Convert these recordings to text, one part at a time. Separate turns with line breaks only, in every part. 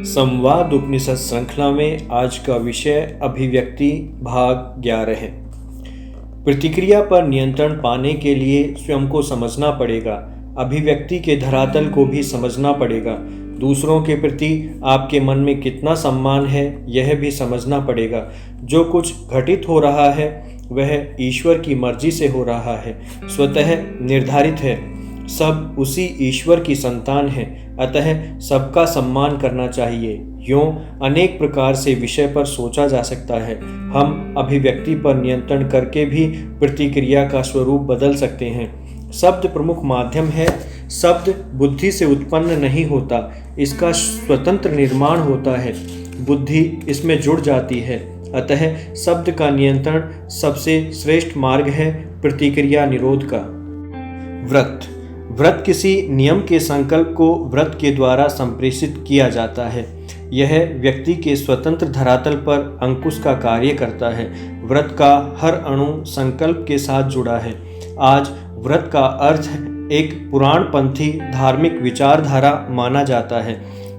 संवाद उपनिषद श्रृंखला में आज का विषय अभिव्यक्ति भाग 11 है। प्रतिक्रिया पर नियंत्रण पाने के लिए स्वयं को समझना पड़ेगा, अभिव्यक्ति के धरातल को भी समझना पड़ेगा, दूसरों के प्रति आपके मन में कितना सम्मान है यह भी समझना पड़ेगा। जो कुछ घटित हो रहा है वह ईश्वर की मर्जी से हो रहा है, स्वतः निर्धारित है, सब उसी ईश्वर की संतान है, अतः सबका सम्मान करना चाहिए। यूँ अनेक प्रकार से विषय पर सोचा जा सकता है। हम अभिव्यक्ति पर नियंत्रण करके भी प्रतिक्रिया का स्वरूप बदल सकते हैं। शब्द प्रमुख माध्यम है। शब्द बुद्धि से उत्पन्न नहीं होता, इसका स्वतंत्र निर्माण होता है, बुद्धि इसमें जुड़ जाती है। अतः शब्द का नियंत्रण सबसे श्रेष्ठ मार्ग है प्रतिक्रिया निरोध का। व्रत किसी नियम के संकल्प को व्रत के द्वारा संप्रेषित किया जाता है। यह व्यक्ति के स्वतंत्र धरातल पर अंकुश का कार्य करता है। व्रत का हर अणु संकल्प के साथ जुड़ा है। आज व्रत का अर्थ एक पुराणपंथी धार्मिक विचारधारा माना जाता है,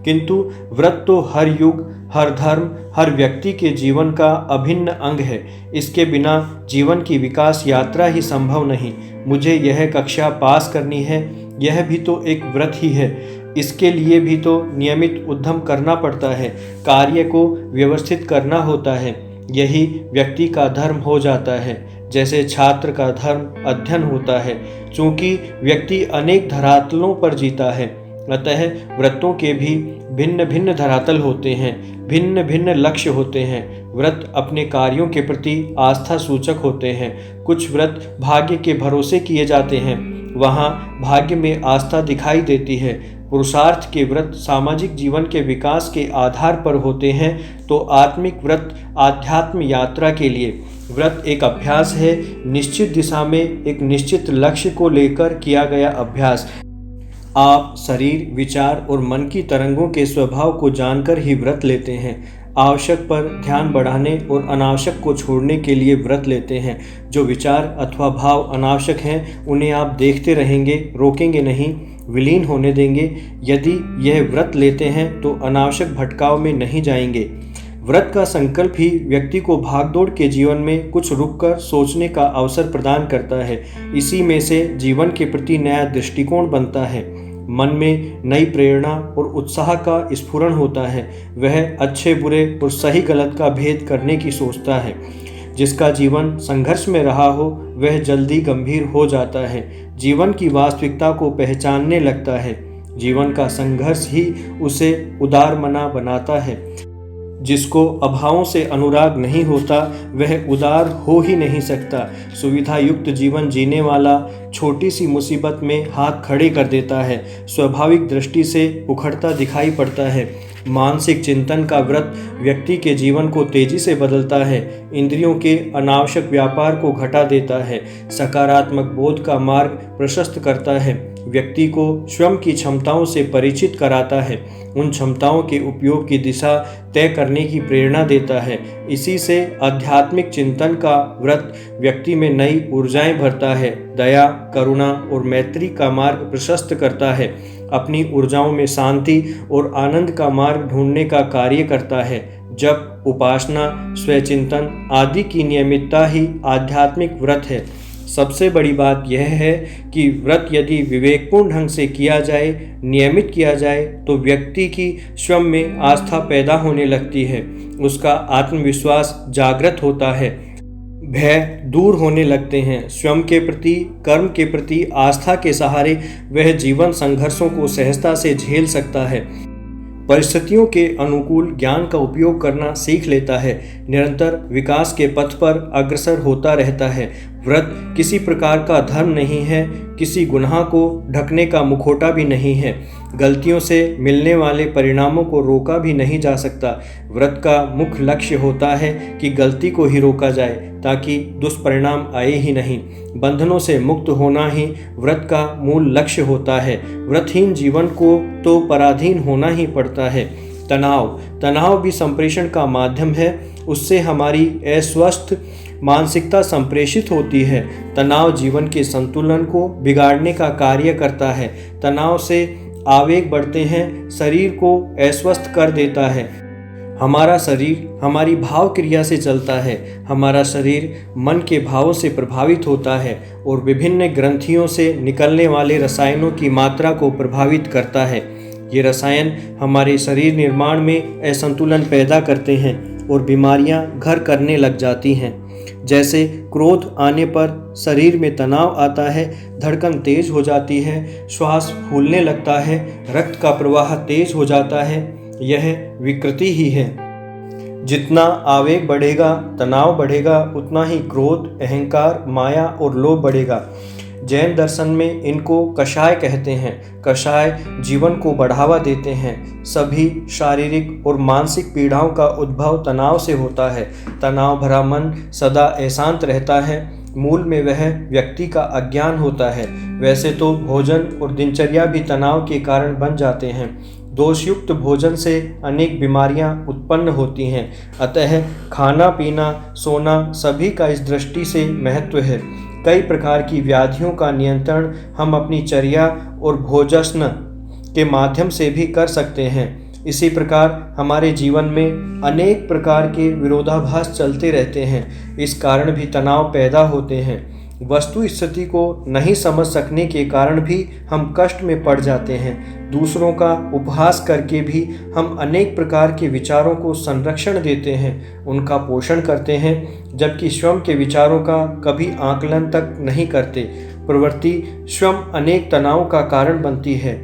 किंतु व्रत तो हर युग, हर धर्म, हर व्यक्ति के जीवन का अभिन्न अंग है। इसके बिना जीवन की विकास यात्रा ही संभव नहीं। मुझे यह कक्षा पास करनी है, यह भी तो एक व्रत ही है। इसके लिए भी तो नियमित उद्यम करना पड़ता है, कार्य को व्यवस्थित करना होता है। यही व्यक्ति का धर्म हो जाता है, जैसे छात्र का धर्म अध्ययन होता है। चूँकि व्यक्ति अनेक धरातलों पर जीता है, अतः व्रतों के भी भिन्न भिन्न धरातल होते हैं, भिन्न भिन्न लक्ष्य होते हैं। व्रत अपने कार्यों के प्रति आस्था सूचक होते हैं। कुछ व्रत भाग्य के भरोसे किए जाते हैं, वहाँ भाग्य में आस्था दिखाई देती है। पुरुषार्थ के व्रत सामाजिक जीवन के विकास के आधार पर होते हैं, तो आत्मिक व्रत आध्यात्म यात्रा के लिए। व्रत एक अभ्यास है, निश्चित दिशा में एक निश्चित लक्ष्य को लेकर किया गया अभ्यास। आप शरीर, विचार और मन की तरंगों के स्वभाव को जानकर ही व्रत लेते हैं। आवश्यक पर ध्यान बढ़ाने और अनावश्यक को छोड़ने के लिए व्रत लेते हैं। जो विचार अथवा भाव अनावश्यक हैं उन्हें आप देखते रहेंगे, रोकेंगे नहीं, विलीन होने देंगे। यदि यह व्रत लेते हैं तो अनावश्यक भटकाव में नहीं जाएंगे। व्रत का संकल्प ही व्यक्ति को भागदौड़ के जीवन में कुछ रुककर सोचने का अवसर प्रदान करता है। इसी में से जीवन के प्रति नया दृष्टिकोण बनता है, मन में नई प्रेरणा और उत्साह का स्फुरण होता है। वह अच्छे बुरे और सही गलत का भेद करने की सोचता है। जिसका जीवन संघर्ष में रहा हो वह जल्दी गंभीर हो जाता है, जीवन की वास्तविकता को पहचानने लगता है। जीवन का संघर्ष ही उसे उदारमना बनाता है। जिसको अभावों से अनुराग नहीं होता वह उदार हो ही नहीं सकता। सुविधा युक्त जीवन जीने वाला छोटी सी मुसीबत में हाथ खड़े कर देता है, स्वाभाविक दृष्टि से उखड़ता दिखाई पड़ता है। मानसिक चिंतन का व्रत व्यक्ति के जीवन को तेजी से बदलता है, इंद्रियों के अनावश्यक व्यापार को घटा देता है, सकारात्मक बोध का मार्ग प्रशस्त करता है, व्यक्ति को स्वयं की क्षमताओं से परिचित कराता है, उन क्षमताओं के उपयोग की दिशा तय करने की प्रेरणा देता है। इसी से आध्यात्मिक चिंतन का व्रत व्यक्ति में नई ऊर्जाएं भरता है, दया, करुणा और मैत्री का मार्ग प्रशस्त करता है, अपनी ऊर्जाओं में शांति और आनंद का मार्ग ढूंढने का कार्य करता है। जब उपासना, स्वचिंतन आदि की नियमितता ही आध्यात्मिक व्रत है। सबसे बड़ी बात यह है कि व्रत यदि विवेकपूर्ण ढंग से किया जाए, नियमित किया जाए, तो व्यक्ति की स्वयं में आस्था पैदा होने लगती है, उसका आत्मविश्वास जागृत होता है, भय दूर होने लगते हैं। स्वयं के प्रति, कर्म के प्रति आस्था के सहारे वह जीवन संघर्षों को सहजता से झेल सकता है, परिस्थितियों के अनुकूल ज्ञान का उपयोग करना सीख लेता है, निरंतर विकास के पथ पर अग्रसर होता रहता है। व्रत किसी प्रकार का धर्म नहीं है, किसी गुनाह को ढकने का मुखौटा भी नहीं है, गलतियों से मिलने वाले परिणामों को रोका भी नहीं जा सकता। व्रत का मुख्य लक्ष्य होता है कि गलती को ही रोका जाए, ताकि दुष्परिणाम आए ही नहीं। बंधनों से मुक्त होना ही व्रत का मूल लक्ष्य होता है। व्रतहीन जीवन को तो पराधीन होना ही पड़ता है। तनाव भी संप्रेषण का माध्यम है, उससे हमारी अस्वस्थ मानसिकता संप्रेषित होती है। तनाव जीवन के संतुलन को बिगाड़ने का कार्य करता है। तनाव से आवेग बढ़ते हैं, शरीर को अस्वस्थ कर देता है। हमारा शरीर हमारी भाव क्रिया से चलता है। हमारा शरीर मन के भावों से प्रभावित होता है और विभिन्न ग्रंथियों से निकलने वाले रसायनों की मात्रा को प्रभावित करता है। ये रसायन हमारे शरीर निर्माण में असंतुलन पैदा करते हैं और बीमारियां घर करने लग जाती हैं। जैसे क्रोध आने पर शरीर में तनाव आता है, धड़कन तेज हो जाती है, श्वास फूलने लगता है, रक्त का प्रवाह तेज हो जाता है। यह विकृति ही है। जितना आवेग बढ़ेगा, तनाव बढ़ेगा, उतना ही क्रोध, अहंकार, माया और लोभ बढ़ेगा। जैन दर्शन में इनको कषाय कहते हैं। कषाय जीवन को बढ़ावा देते हैं। सभी शारीरिक और मानसिक पीड़ाओं का उद्भव तनाव से होता है। तनाव भरा मन सदा अशांत रहता है। मूल में वह व्यक्ति का अज्ञान होता है। वैसे तो भोजन और दिनचर्या भी तनाव के कारण बन जाते हैं। दोषयुक्त भोजन से अनेक बीमारियां उत्पन्न होती हैं। अतः खाना पीना सोना सभी का इस दृष्टि से महत्व है। कई प्रकार की व्याधियों का नियंत्रण हम अपनी चर्या और भोजन के माध्यम से भी कर सकते हैं। इसी प्रकार हमारे जीवन में अनेक प्रकार के विरोधाभास चलते रहते हैं। इस कारण भी तनाव पैदा होते हैं। वस्तु स्थिति को नहीं समझ सकने के कारण भी हम कष्ट में पड़ जाते हैं। दूसरों का उपहास करके भी हम अनेक प्रकार के विचारों को संरक्षण देते हैं, उनका पोषण करते हैं, जबकि स्वयं के विचारों का कभी आकलन तक नहीं करते। प्रवृत्ति स्वयं अनेक तनाव का कारण बनती है।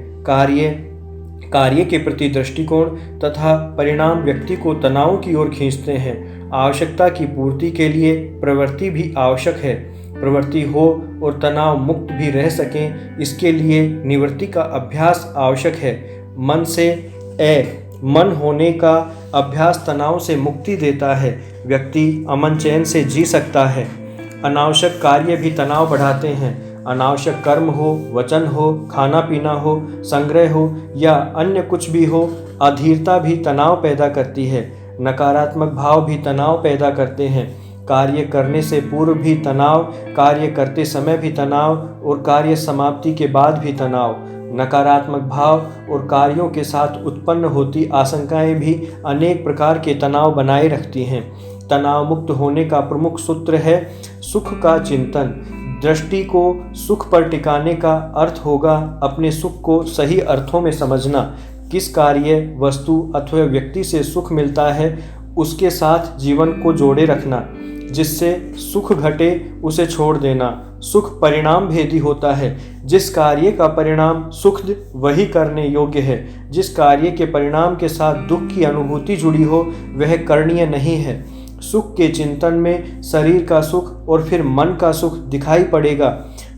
कार्य के प्रति दृष्टिकोण तथा परिणाम व्यक्ति को तनाव की ओर खींचते हैं। आवश्यकता की पूर्ति के लिए प्रवृत्ति भी आवश्यक है। प्रवृत्ति हो और तनाव मुक्त भी रह सकें, इसके लिए निवृत्ति का अभ्यास आवश्यक है। मन होने का अभ्यास तनाव से मुक्ति देता है। व्यक्ति अमन चैन से जी सकता है। अनावश्यक कार्य भी तनाव बढ़ाते हैं। अनावश्यक कर्म हो, वचन हो, खाना पीना हो, संग्रह हो या अन्य कुछ भी हो, अधीरता भी तनाव पैदा करती है। नकारात्मक भाव भी तनाव पैदा करते हैं। कार्य करने से पूर्व भी तनाव, कार्य करते समय भी तनाव और कार्य समाप्ति के बाद भी तनाव। नकारात्मक भाव और कार्यों के साथ उत्पन्न होती आशंकाएं भी अनेक प्रकार के तनाव बनाए रखती हैं। तनाव मुक्त होने का प्रमुख सूत्र है सुख का चिंतन। दृष्टि को सुख पर टिकाने का अर्थ होगा अपने सुख को सही अर्थों में समझना। किस कार्य, वस्तु अथवा व्यक्ति से सुख मिलता है, उसके साथ जीवन को जोड़े रखना। जिससे सुख घटे उसे छोड़ देना। सुख परिणाम भेदी होता है। जिस कार्य का परिणाम सुख वही करने योग्य है। जिस कार्य के परिणाम के साथ दुख की अनुभूति जुड़ी हो वह करणीय नहीं है। सुख के चिंतन में शरीर का सुख और फिर मन का सुख दिखाई पड़ेगा।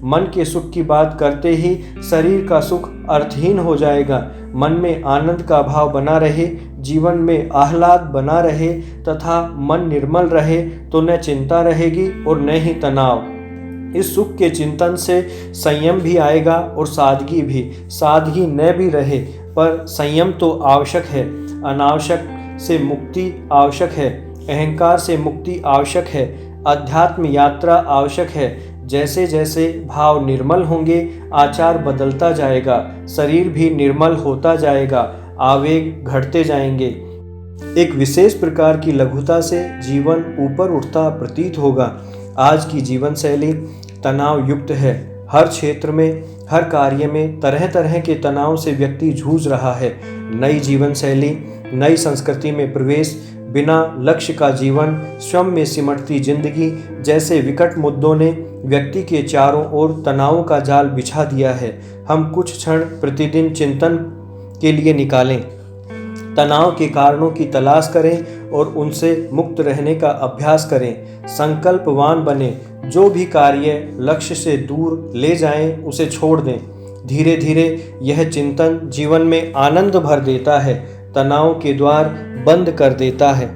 मन के सुख की बात करते ही शरीर का सुख अर्थहीन हो जाएगा। मन में आनंद का भाव बना रहे, जीवन में आह्लाद बना रहे तथा मन निर्मल रहे तो न चिंता रहेगी और न ही तनाव। इस सुख के चिंतन से संयम भी आएगा और सादगी भी। सादगी न भी रहे पर संयम तो आवश्यक है। अनावश्यक से मुक्ति आवश्यक है। अहंकार से मुक्ति आवश्यक है। अध्यात्म यात्रा आवश्यक है। जैसे जैसे भाव निर्मल होंगे आचार बदलता जाएगा, शरीर भी निर्मल होता जाएगा, आवेग घटते जाएंगे। एक विशेष प्रकार की लघुता से जीवन ऊपर उठता प्रतीत होगा। आज की जीवन शैली तनाव युक्त है। हर क्षेत्र में, हर कार्य में तरह तरह के तनाव से व्यक्ति जूझ रहा है। नई जीवन शैली, नई संस्कृति में प्रवेश, बिना लक्ष्य का जीवन, स्वयं में सिमटती जिंदगी जैसे विकट मुद्दों ने व्यक्ति के चारों ओर तनावों का जाल बिछा दिया है। हम कुछ क्षण प्रतिदिन चिंतन के लिए निकालें, तनाव के कारणों की तलाश करें और उनसे मुक्त रहने का अभ्यास करें। संकल्पवान बने, जो भी कार्य लक्ष्य से दूर ले जाएं उसे छोड़ दें। धीरे धीरे यह चिंतन जीवन में आनंद भर देता है, तनाव के द्वार बंद कर देता है।